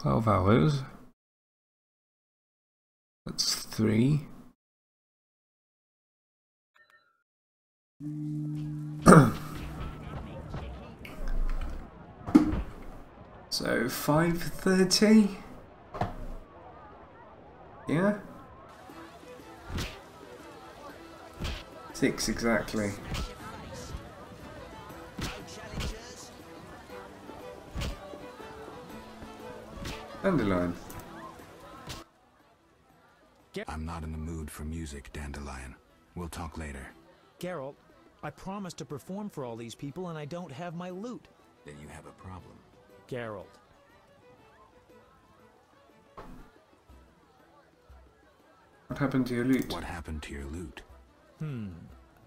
12 hours. That's 3. So 5:30. Yeah. 6 exactly. Dandelion. I'm not in the mood for music, Dandelion. We'll talk later. Geralt, I promised to perform for all these people and I don't have my lute. Then you have a problem. Geralt. What happened to your lute? What happened to your lute?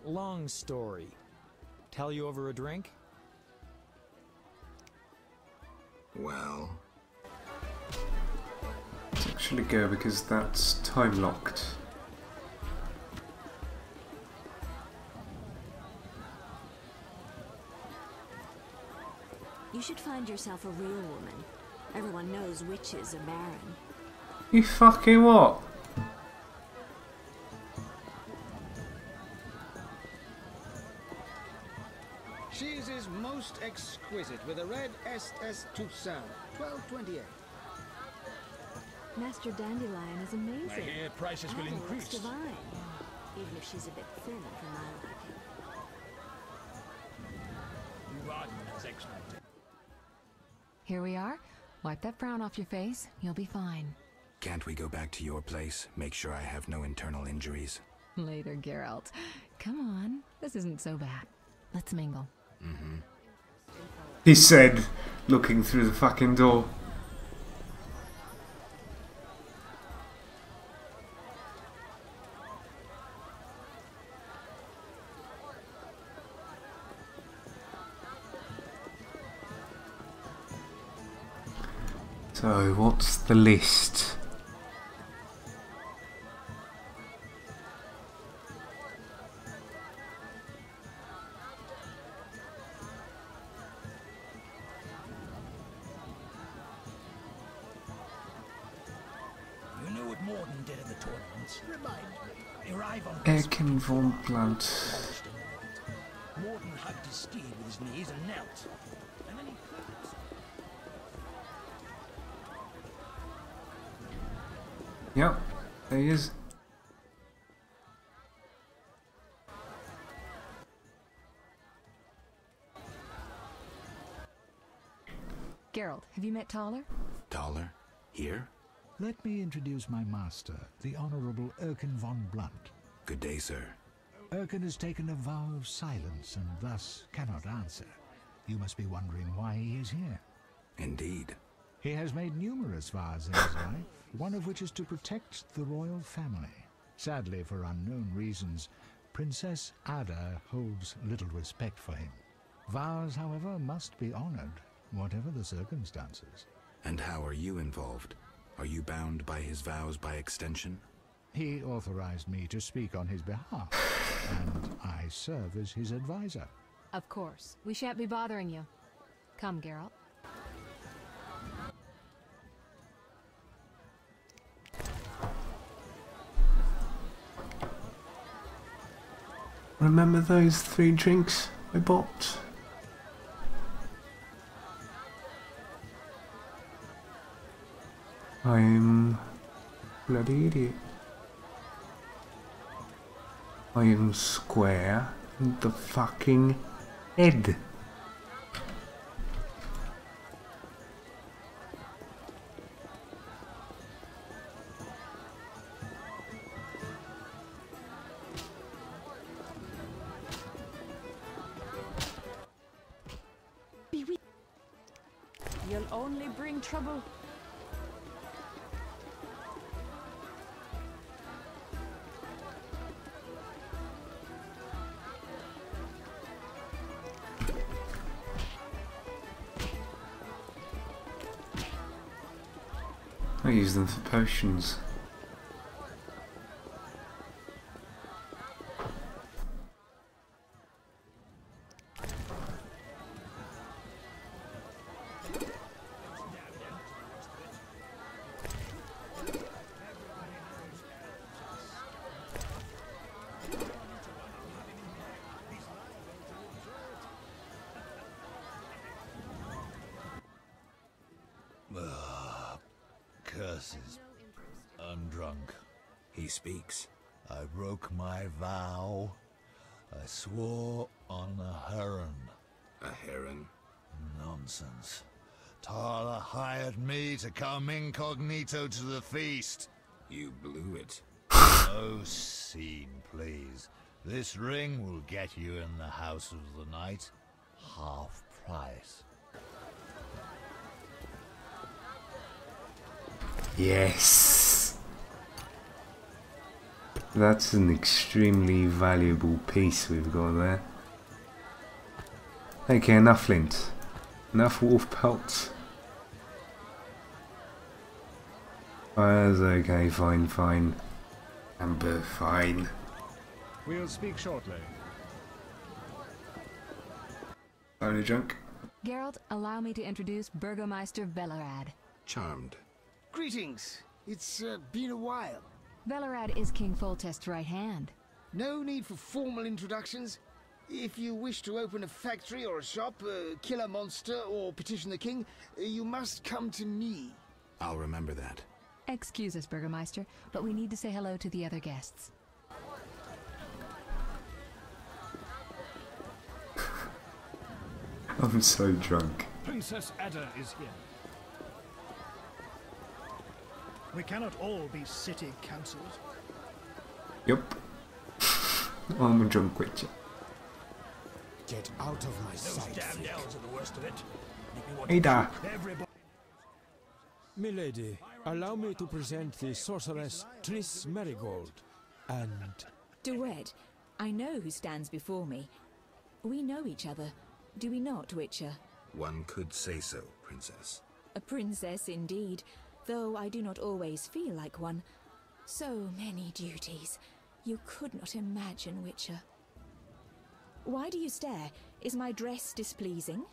Long story. Tell you over a drink? Well... Let's actually go because that's time locked. You should find yourself a real woman. Everyone knows witches are barren. You fucking what? Cheese is most exquisite with a red SS Toussaint, 1228. Master Dandelion is amazing. I hear prices will Apple looks increase. divine, even if she's a bit thin for my liking. Garden is excellent. Here we are. Wipe that frown off your face. You'll be fine. Can't we go back to your place? Make sure I have no internal injuries. Later, Geralt. Come on. This isn't so bad. Let's mingle. He said, looking through the fucking door. So, what's the list? You know what Morden did at the tournaments? Remind me. Arrive on Erkin von Blunt. Morden hugged his steed with his knees and knelt. And then he Yep, there he is. Geralt, have you met Taller? Taller? Here? Let me introduce my master, the Honorable Erkin von Blunt. Good day, sir. Erkin has taken a vow of silence and thus cannot answer. You must be wondering why he is here. Indeed. He has made numerous vows in his life, one of which is to protect the royal family. Sadly, for unknown reasons, Princess Ada holds little respect for him. Vows, however, must be honored, whatever the circumstances. And how are you involved? Are you bound by his vows by extension? He authorized me to speak on his behalf, and I serve as his advisor. Of course. We shan't be bothering you. Come, Geralt. Remember those 3 drinks I bought? I'm bloody idiot. I am square in the fucking head. You'll only bring trouble. I use them for potions. curses. I'm drunk. He speaks. I broke my vow. I swore on a heron. A heron? Nonsense. Tala hired me to come incognito to the feast. You blew it. No scene, please. This ring will get you in the house of the night. Half price. Yes. That's an extremely valuable piece we've got there. Okay, enough flint. Enough wolf pelts. That's okay, fine. Amber, fine. We'll speak shortly. Only junk. Geralt, allow me to introduce Burgomeister Velerad. Charmed. Greetings. It's been a while. Velerad is King Foltest's right hand. No need for formal introductions. If you wish to open a factory or a shop, kill a monster, or petition the king, you must come to me. I'll remember that. Excuse us, Burgomeister, but we need to say hello to the other guests. I'm so drunk. Princess Ada is here. We cannot all be city councillors. Yup. I'm a drunk Witcher. Get out of my sight. Those damned elves are the worst of it. Make me want Ada. to shoot everybody. Milady, allow me to present the sorceress Triss Merigold, and... Duet, I know who stands before me. We know each other, do we not, Witcher? One could say so, Princess. A princess indeed, though I do not always feel like one. So many duties. You could not imagine, Witcher. Why do you stare? Is my dress displeasing?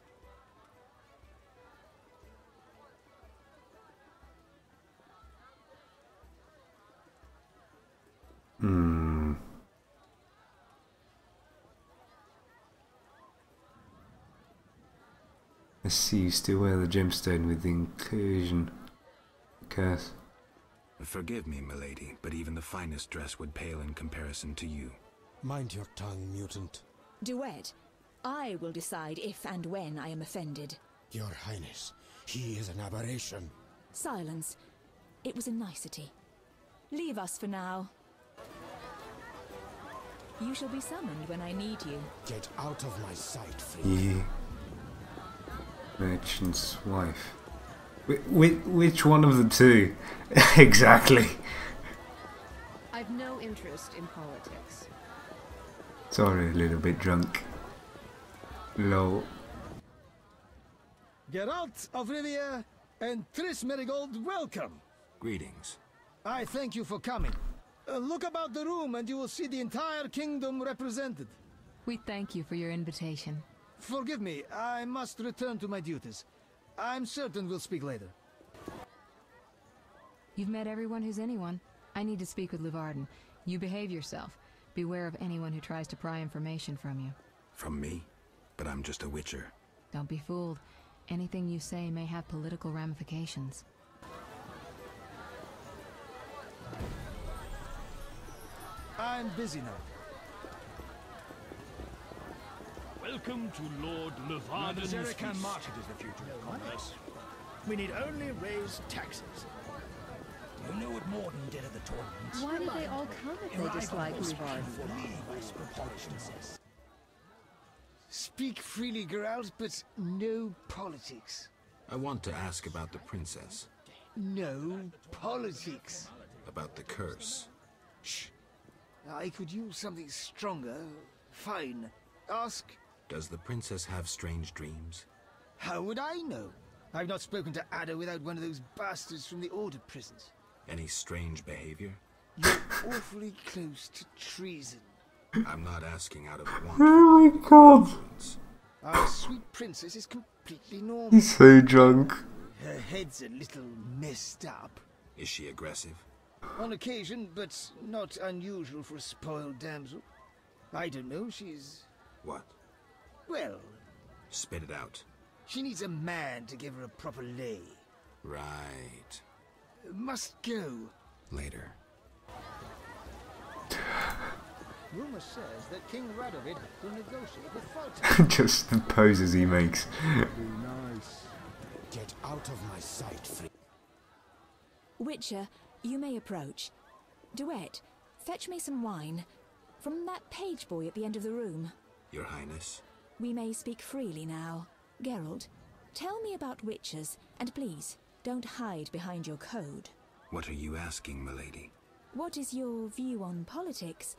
I see you still wear the gemstone with the inclusion curse. Forgive me, milady, but even the finest dress would pale in comparison to you. Mind your tongue, mutant. Duet, I will decide if and when I am offended. Your Highness, he is an aberration. Silence. It was a nicety. Leave us for now. You shall be summoned when I need you. Get out of my sight, freak. Yeah. Merchant's wife. Which one of the two? Exactly. I've no interest in politics. Sorry, a little bit drunk. Lol. Geralt of Rivia and Triss Merigold, welcome. Greetings. I thank you for coming. Look about the room and you will see the entire kingdom represented. We thank you for your invitation. Forgive me, I must return to my duties. I'm certain we'll speak later. You've met everyone who's anyone. I need to speak with Luvarden. You behave yourself. Beware of anyone who tries to pry information from you. From me? But I'm just a Witcher. Don't be fooled. Anything you say may have political ramifications. I'm busy now. Welcome to Lord Luvarden's Zerican feast. market is the future of commerce. We need only raise taxes. You know what Morden did at the tournament. Why did they all come if they dislike Luvarden? Speak freely, Geralt, but no politics. I want to ask about the princess. No politics. About the curse. Shh. I could use something stronger. Fine. Ask. Does the princess have strange dreams? How would I know? I've not spoken to Ada without one of those bastards from the Order prisons. Any strange behavior? You're awfully close to treason. I'm not asking out of want. Oh my god. Our sweet princess is completely normal. He's so drunk. Her head's a little messed up. Is she aggressive? On occasion, but not unusual for a spoiled damsel. I don't know, she's... What? Well... Spit it out. She needs a man to give her a proper lay. Right. Must go. Later. Rumor says that King Radovid will negotiate with Falta. Just the poses he makes. Nice. Get out of my sight, Witcher, you may approach. Duet, fetch me some wine. From that page boy at the end of the room. Your Highness. We may speak freely now. Geralt, tell me about witchers, and please, don't hide behind your code. What are you asking, milady? What is your view on politics?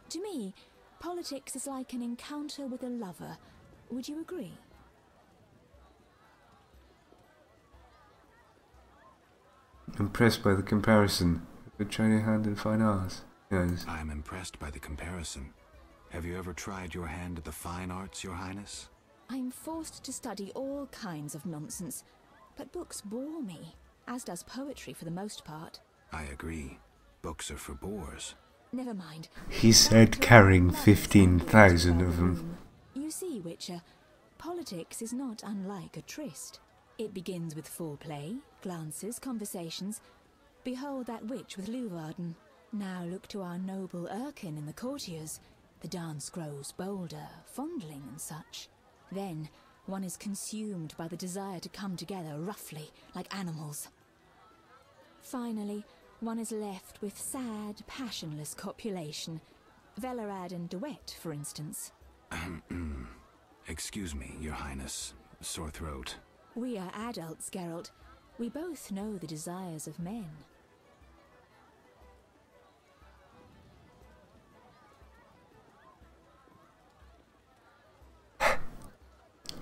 To me, politics is like an encounter with a lover. Would you agree? Impressed by the comparison with China hand and fine arts. Yes. I'm impressed by the comparison. Have you ever tried your hand at the fine arts, Your Highness? I'm forced to study all kinds of nonsense, but books bore me, as does poetry for the most part. I agree. Books are for bores. Never mind. He said carrying 15,000 of them. You see, Witcher, politics is not unlike a tryst. It begins with foreplay, glances, conversations. Behold that witch with Leuwarden. Now look to our noble Erkin and the courtiers. The dance grows bolder, fondling and such. Then one is consumed by the desire to come together roughly, like animals. Finally, one is left with sad, passionless copulation. Velerad and Duet, for instance. Excuse me, Your Highness. Sore throat. We are adults, Geralt. We both know the desires of men.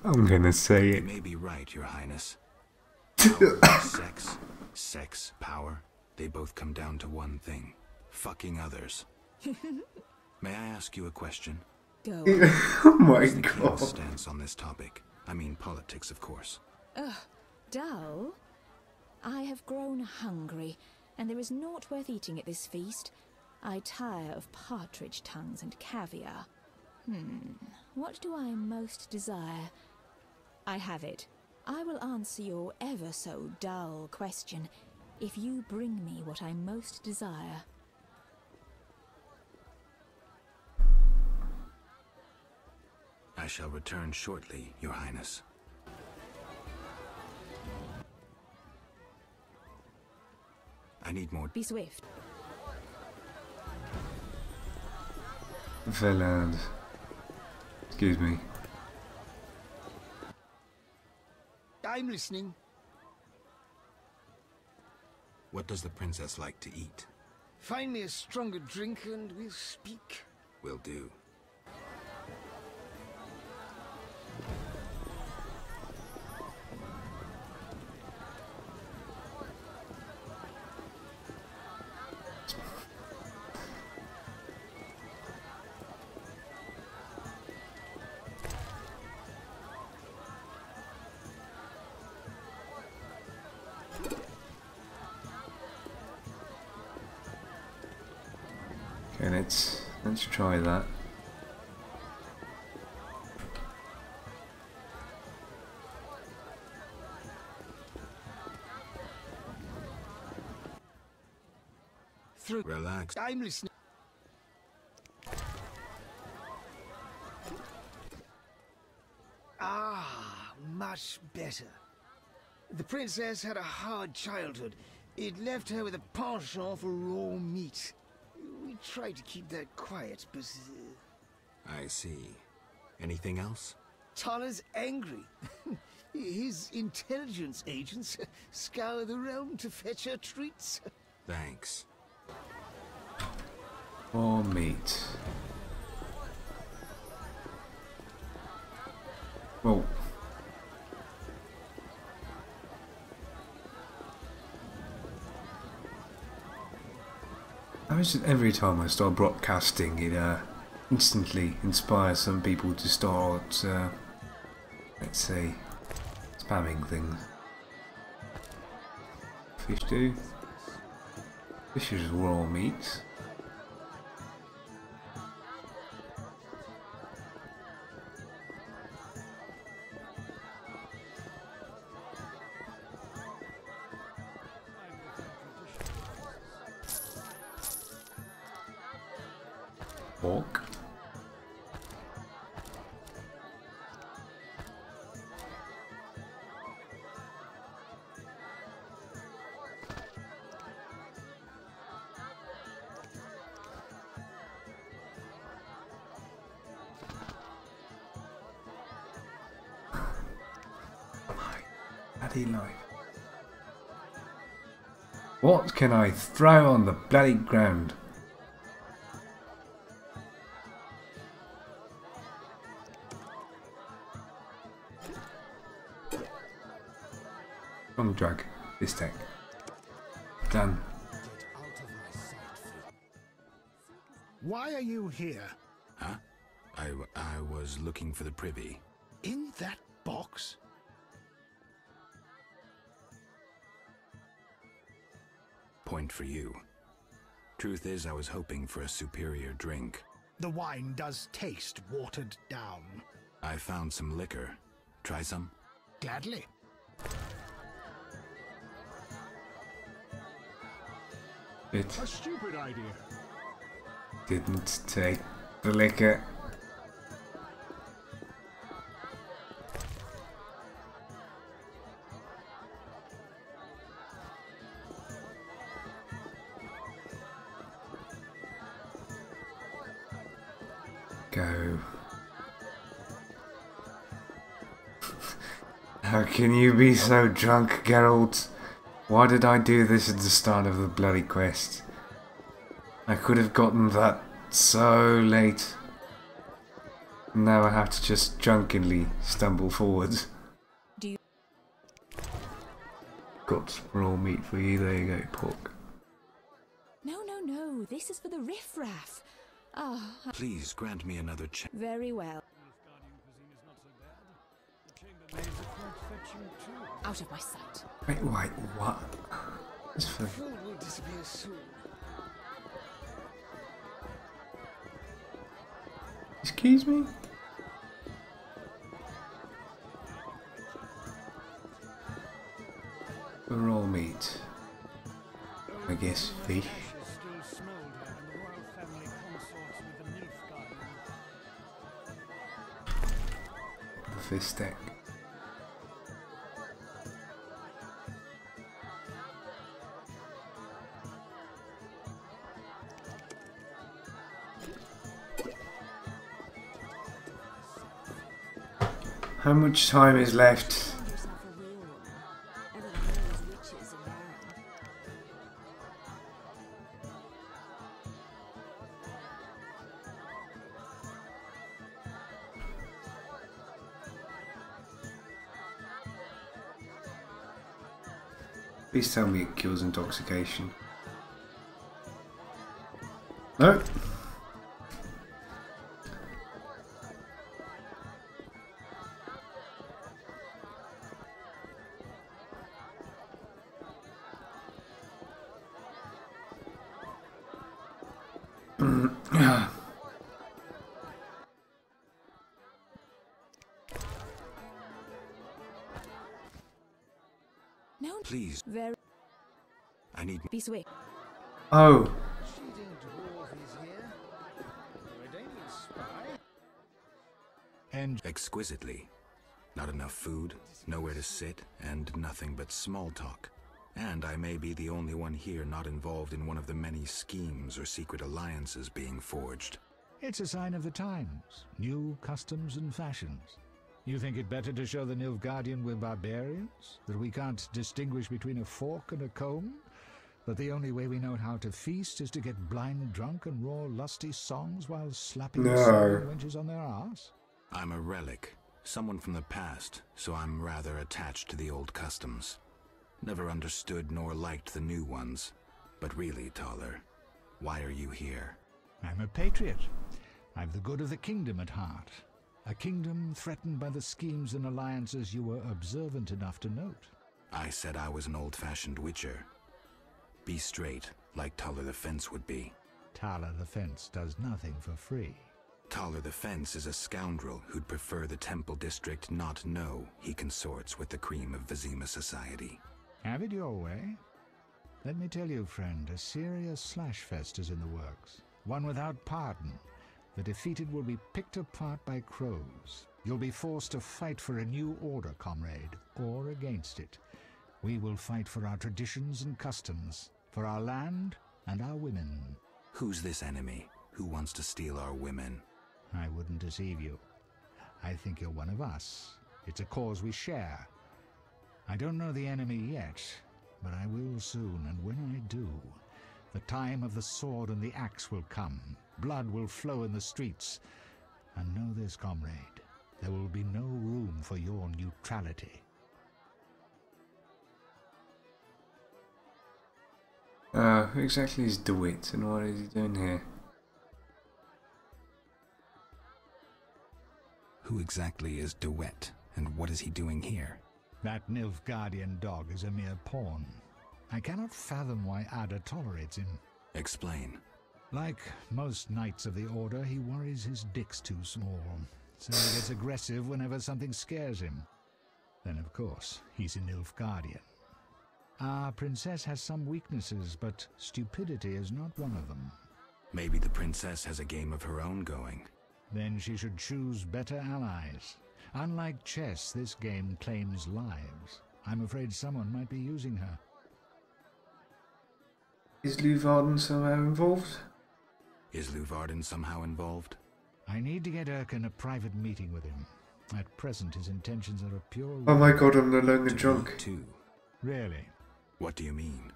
I'm gonna say You it. may be right, Your Highness. Power, sex, power, they both come down to one thing. Fucking others. May I ask you a question? Go. Oh my What's the god. king's stance on this topic? I mean politics, of course. Ugh, dull? I have grown hungry, and there is naught worth eating at this feast. I tire of partridge tongues and caviar. What do I most desire? I have it. I will answer your ever so dull question if you bring me what I most desire. I shall return shortly, Your Highness. I need more. Be swift. Velad. Excuse me. I'm listening. What does the princess like to eat? Find me a stronger drink and we'll speak. Will do. Okay, let's try that. Through. Relax. I'm listening. Ah, much better. The princess had a hard childhood. It left her with a penchant for raw meat. We tried to keep that quiet, but... I see. Anything else? Tala's angry. His intelligence agents scour the realm to fetch her treats. Thanks. Or meat. Well. I wish that every time I start broadcasting, it instantly inspires some people to start, let's say, spamming things. Fish do. Fish is raw meat. Walk. Life. What can I throw on the bloody ground? Wrong drug. This tech. Done. Why are you here? Huh? I was looking for the privy. In that box? Point for you. Truth is, I was hoping for a superior drink. The wine does taste watered down. I found some liquor. Try some? Gladly. It A stupid idea. didn't take the liquor. Go. How can you be so drunk, Geralt? Why did I do this at the start of the bloody quest? I could have gotten that so late. Now I have to just drunkenly stumble forwards. Do you... Got some raw meat for you, there you go, pork. No, no, no. This is for the riffraff. Ah. Please grant me another chance. Very well. Out of my sight. Wait, what? This for... Food will disappear soon. Excuse me? The raw meat. I guess fish. The fish stack. How much time is left? Please tell me it cures intoxication. No. No, please. Very. I need. Be swift. Oh. And exquisitely. Not enough food, nowhere to sit, and nothing but small talk. And I may be the only one here not involved in one of the many schemes or secret alliances being forged. It's a sign of the times. New customs and fashions. You think it better to show the Nilfgaardian we're barbarians? That we can't distinguish between a fork and a comb? That the only way we know how to feast is to get blind drunk and roar lusty songs while slapping the wenches on their arse? I'm a relic. Someone from the past, so I'm rather attached to the old customs. Never understood nor liked the new ones. But really, Taller, why are you here? I'm a patriot. I've the good of the kingdom at heart. A kingdom threatened by the schemes and alliances you were observant enough to note. I said I was an old-fashioned Witcher. Be straight, like Taller the Fence would be. Taller the Fence does nothing for free. Taller the Fence is a scoundrel who'd prefer the Temple District not know he consorts with the cream of Vizima society. Have it your way. Let me tell you, friend, a serious slashfest is in the works. One without pardon. The defeated will be picked apart by crows. You'll be forced to fight for a new order, comrade, or against it. We will fight for our traditions and customs, for our land and our women. Who's this enemy? Who wants to steal our women? I wouldn't deceive you. I think you're one of us. It's a cause we share. I don't know the enemy yet, but I will soon, and when I do, the time of the sword and the axe will come. Blood will flow in the streets. And know this, comrade, there will be no room for your neutrality. Who exactly is DeWitt and what is he doing here? Who exactly is DeWitt, and what is he doing here? That Nilfgaardian dog is a mere pawn. I cannot fathom why Ada tolerates him. Explain. Like most knights of the Order, he worries his dick's too small, so he gets aggressive whenever something scares him. Then, of course, he's a Nilfgaardian. Our princess has some weaknesses, but stupidity is not one of them. Maybe the princess has a game of her own going. Then she should choose better allies. Unlike chess, this game claims lives. I'm afraid someone might be using her. Is Leuvarden somehow involved? Is Leuvarden somehow involved? I need to get Erkin a private meeting with him. At present, his intentions are a pure... Oh my god, I'm no longer drunk. Too. Really? What do you mean?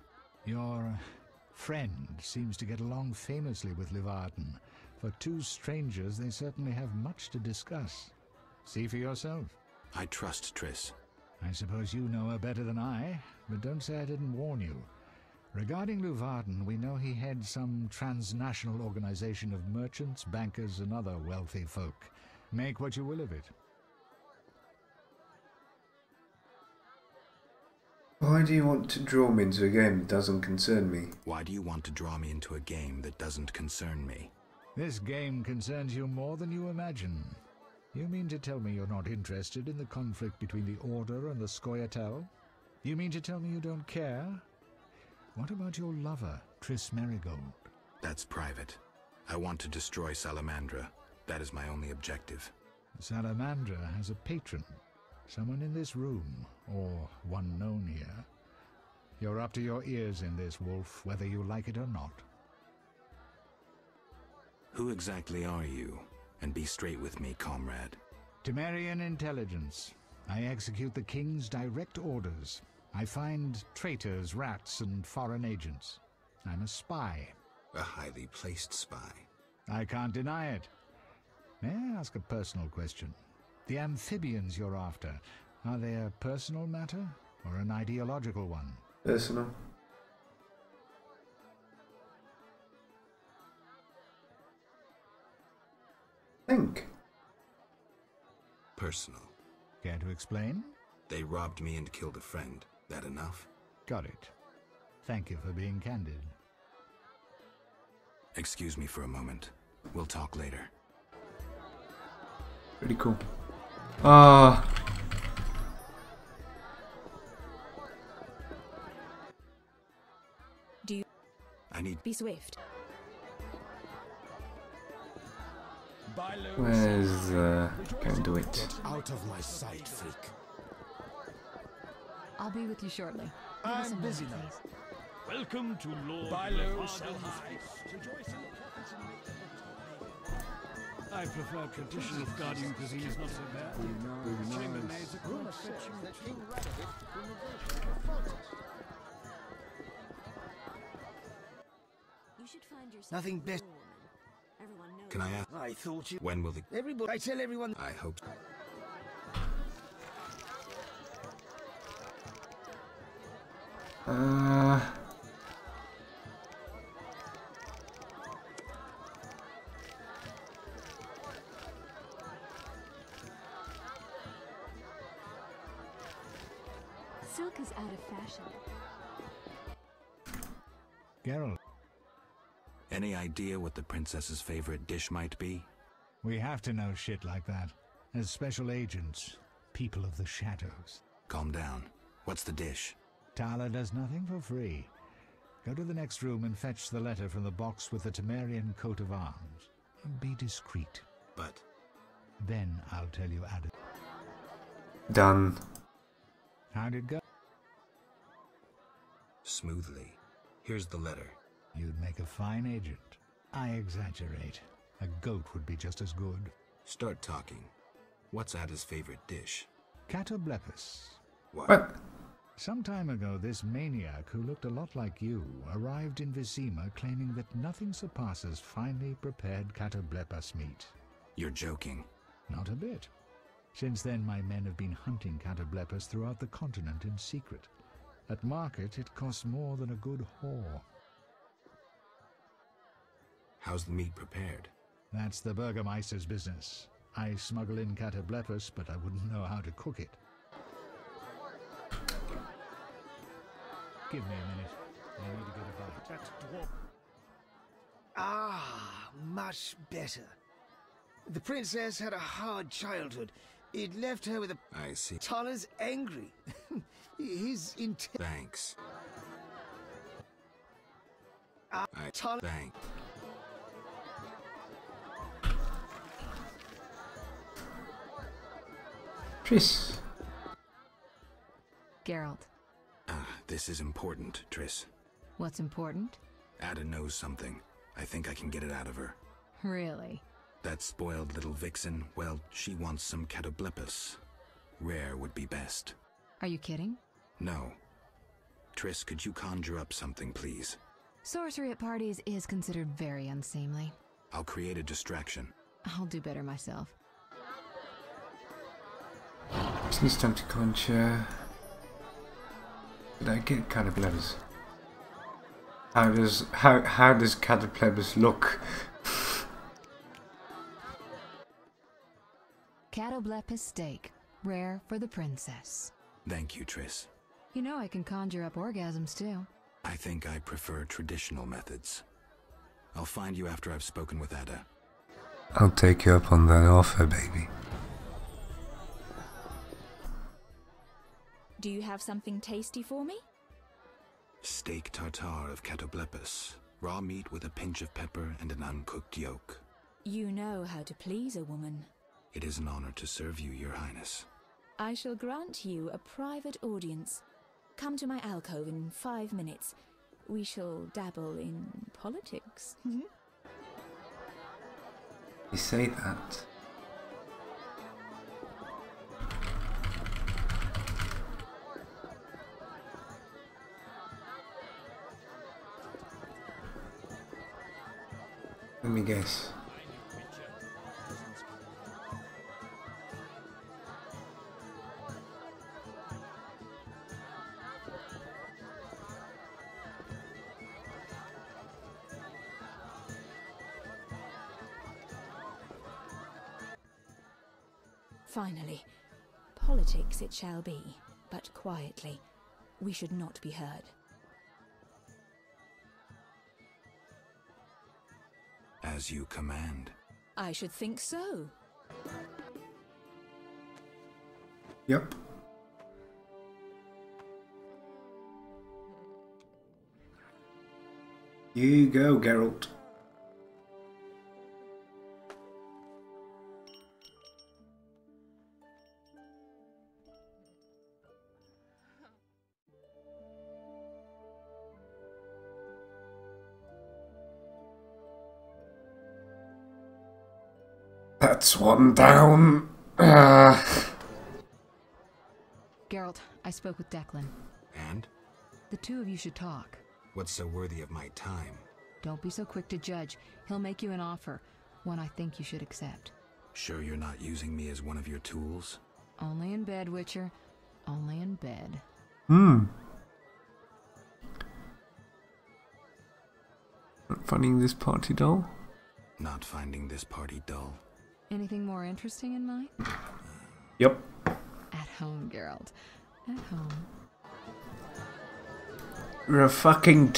Your friend seems to get along famously with Leuvarden. For two strangers, they certainly have much to discuss. See for yourself. I trust Triss. I suppose you know her better than I, but don't say I didn't warn you. Regarding Leuvarden, we know he heads some transnational organization of merchants, bankers, and other wealthy folk. Make what you will of it. Why do you want to draw me into a game that doesn't concern me? Why do you want to draw me into a game that doesn't concern me? This game concerns you more than you imagine. You mean to tell me you're not interested in the conflict between the Order and the Scoia'tael? You mean to tell me you don't care? What about your lover, Triss Merigold? That's private. I want to destroy Salamandra. That is my only objective. Salamandra has a patron. Someone in this room, or one known here. You're up to your ears in this, Wolf, whether you like it or not. Who exactly are you? And be straight with me, comrade. Temerian intelligence. I execute the king's direct orders. I find traitors, rats, and foreign agents. I'm a spy. A highly placed spy. I can't deny it. May I ask a personal question? The amphibians you're after, are they a personal matter or an ideological one? Personal. Think. Personal. Care to explain? They robbed me and killed a friend. That enough? Got it. Thank you for being candid. Excuse me for a moment. We'll talk later. Pretty cool. Do you... I need... Be swift. Where's going to it? Get out of my sight, freak. I'll be with you shortly. I'm busy now. Welcome to Lord Bilo's Leuvarden's. I prefer traditional guardian cuisine, is not so bad. The chambermaids are Rumor says that King Radovid will negotiate a front. You should find yourself Nothing a real best. woman. Everyone knows. Can I ask? I thought you... When will the... Everybody... I tell everyone... I hope... Silk is out of fashion. Geralt, Any idea what the princess's favorite dish might be? we have to know shit like that. As special agents, people of the shadows. Calm down. What's the dish? Tala does nothing for free. Go to the next room and fetch the letter from the box with the Temerian coat of arms. be discreet. But... Then I'll tell you Ada. Done. How'd it go? Smoothly. Here's the letter. You'd make a fine agent. I exaggerate. A goat would be just as good. Start talking. What's Ada's favorite dish? Catoblepis. What? Some time ago, this maniac who looked a lot like you arrived in Vizima claiming that nothing surpasses finely prepared catoblepis meat. You're joking. Not a bit. Since then, my men have been hunting catoblepis throughout the continent in secret. At market, it costs more than a good whore. How's the meat prepared? That's the Burgermeister's business. I smuggle in catoblepis, but I wouldn't know how to cook it. Give me a minute. I need to get a bite. That dwarf. Ah, much better. The princess had a hard childhood. It left her with a... I see. Tala's angry. His intent... Thanks. Thanks. Triss. Geralt. This is important, Triss. What's important? Ada knows something. I think I can get it out of her. Really? That spoiled little vixen, well, she wants some catoblepis. Rare would be best. Are you kidding? No. Triss, could you conjure up something, please? Sorcery at parties is considered very unseemly. I'll create a distraction. I'll do better myself. Just needs time to conjure. Did I get catoblepis? How does catoblepis look? Catoblepis steak, rare for the princess. Thank you, Triss. You know I can conjure up orgasms too. I think I prefer traditional methods. I'll find you after I've spoken with Ada. I'll take you up on that offer, baby. Do you have something tasty for me? Steak tartare of catoblepis. Raw meat with a pinch of pepper and an uncooked yolk. You know how to please a woman. It is an honor to serve you, Your Highness. I shall grant you a private audience. Come to my alcove in 5 minutes. We shall dabble in politics. You say that. Let me guess. Finally, politics it shall be, but quietly. We should not be heard. As you command. I should think so. Yep. You go, Geralt. That's one down. Geralt, I spoke with Declan. And? The two of you should talk. What's so worthy of my time? Don't be so quick to judge. He'll make you an offer, one I think you should accept. Sure you're not using me as one of your tools? Only in bed, Witcher. Only in bed. Not finding this party dull? Not finding this party dull. Anything more interesting in mind? Yep. At home, Geralt. At home. You're a fucking